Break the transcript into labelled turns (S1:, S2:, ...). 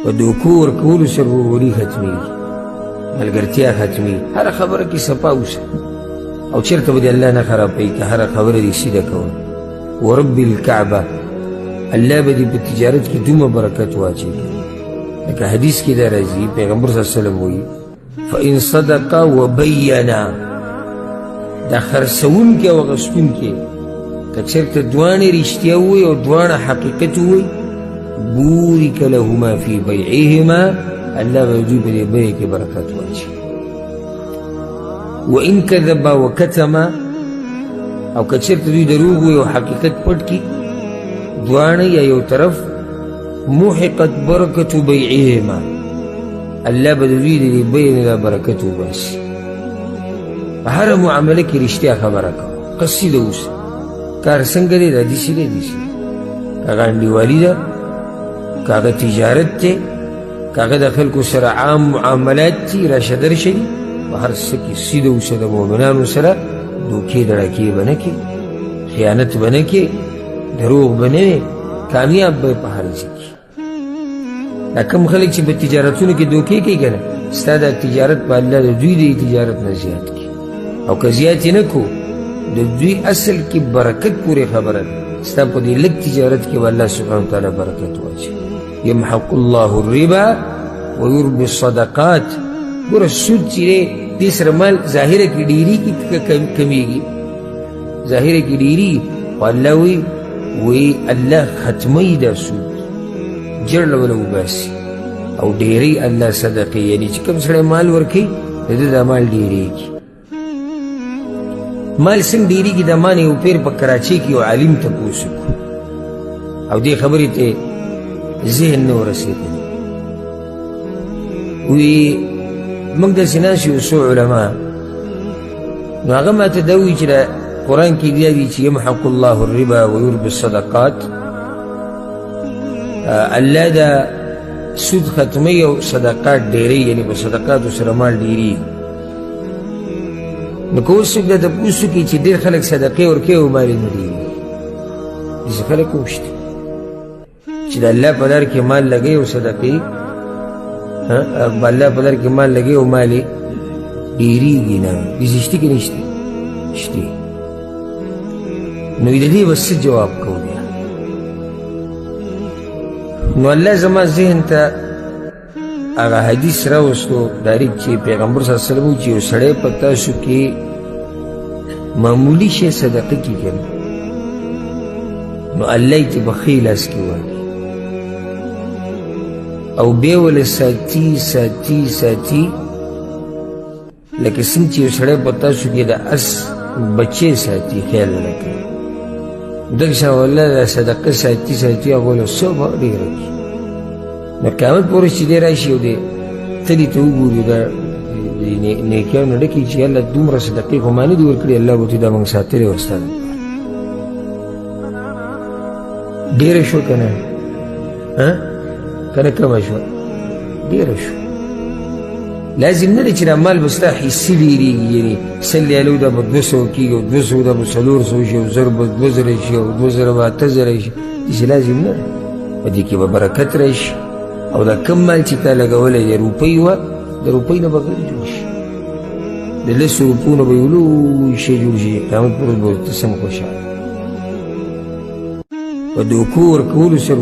S1: په دوکو ورکولو سره وروري ختمېږي، ملګرتیا ختمېږي. هره خبره کې صفا اوسه او چېرته به دې الله نه خرابوي که هره خبره دې سیده کوه. ورب الکعبه، الله به دې په تجارت کې دومره برکت واچوي. لکه حدیث کې دا راځي، پیغمبر صلی الله علیه وسلم وایي فإن صدقا وبینا، دا خرڅوونکي او اغوستونکي که چېرته دواړې رښتیا ووایي او دواړه حقیقت ووایي، بورک لهما فی بیعهما، الله به دوی په دې بیې کې برکت واچوي. وإن کذبا وکتما، او که چېرته دوی دروغ ووایي او حقیقت پټ کړي دواړه یا یو طرف، محقت برکت بیعهما، الله به د دوی د دې بیې نه دا برکت وباسي. په هره معامله کې رښتیا خبره کوه، قصیده اوسه. کار څنګه دی؟ دا داسې دی داسې، که هغه انډیوالي ده، که هغه تجارت دی، که هغه د خلکو سره عام معاملات دي، راشه درشه دي، په هر څه کې سیده اوسه. د مؤمنانو سره دوکې دړکې به نه کې، خیانت به نه کې، دروغ به نه وي، کامیاب به په هر څه کې. دا کم خلک چې په تجارتونو کې دوکې کوي که نه، ستا دا تجارت په الله د دوی د تجارت نه زیات کړي، او که زیات یې نه کو د دوی اصل کې برکت پورې خبره ده. ستا په دې لږ تجارت کې به الله سبحانه وتعالی برکت واچوي. یمحق الله الربا ویربي الصدقات. ګوره سود چې دی دې سره مال ظاهره کې ډېرېږي که کمیږي؟ ظاهره کې ډېرېږي، خو الله وایي الله ختموي دا سود، جړ وله وباسي او ډېرې الله صدقې. یعنې چې کوم سړی مال ورکوي د ده دا مال ډېرېږي. مال څنګه ډېرېږي؟ دا ما نه یو پیر په کراچۍ کې یو عالم تپوس وکړو او دې خبرې ته ذهن نه ورسېدلی. وی موږ داسې ناست یو څو علما، نو هغه ماته دا وایي چې دا قرآن کې بیا دي چې یمحق الله الربا ویربي الصدقات، الله دا سود ختموي او صدقات ډېروي، یعنې په صدقاتو سره مال ډېرېږي. نو که اوس څوک دا تپوس وکړي چې ډېر خلک صدقې ورکوي او مال یې نه ډېرېږي، داسې خلک هم شته چې د الله په لار کې مال لګوي او صدقې، الله په لار کې مال لګوي او مال یې ډېرېږي نه. داسې شته که نشته؟ شته. نو د دې به څه جواب کوو بیا؟ نو الله زما ذهن ته هغه حدیث راوستو ډایرکټ چې پیغمبر صلی الله علیه وسلم چې یو سړی په تاسو کې معمولي شی صدقه کړي که نه، نو الله یې په ښي لاس کې واخلي او بیا ولې ساتي ساتي ساتي، لکه څنګه چې یو سړی په تاسو کې د اس بچې ساتي، خیال نه کوي، دغه شان والله دا صدقه ساتي ساتي هغه له څه به ډېره کړي. نو قیامت پورې چې دی راشي او دی تلي ته وګوري دا نیکیانو ډکې چې الله دومره صدقې خو ما نه دي ورکړي، الله به ته دا موږ ساتلې وه ستا دپاره. ډېره شوه که نه؟ که نه کمه شوه؟ ډېره شوه. لازم نه دی چې دا مال به ستا حصې ډېرېږي، یعنې سل ریالو دا به 200 کېږي او 200 دا به 400 شي او 1000 به 2000 شي او 2000 به 8000 شي، داسې لازم نه دی. په دې کې به برکت راشي او دا کم مال چې تا لګولی د روپۍ وه، د روپۍ نه به غر جوړ شي، د 10 روپو نه به یو لوی شی جوړ شي. قیامت پر ورځ به ته سم خوشحاله. په دوکو ورکولو سره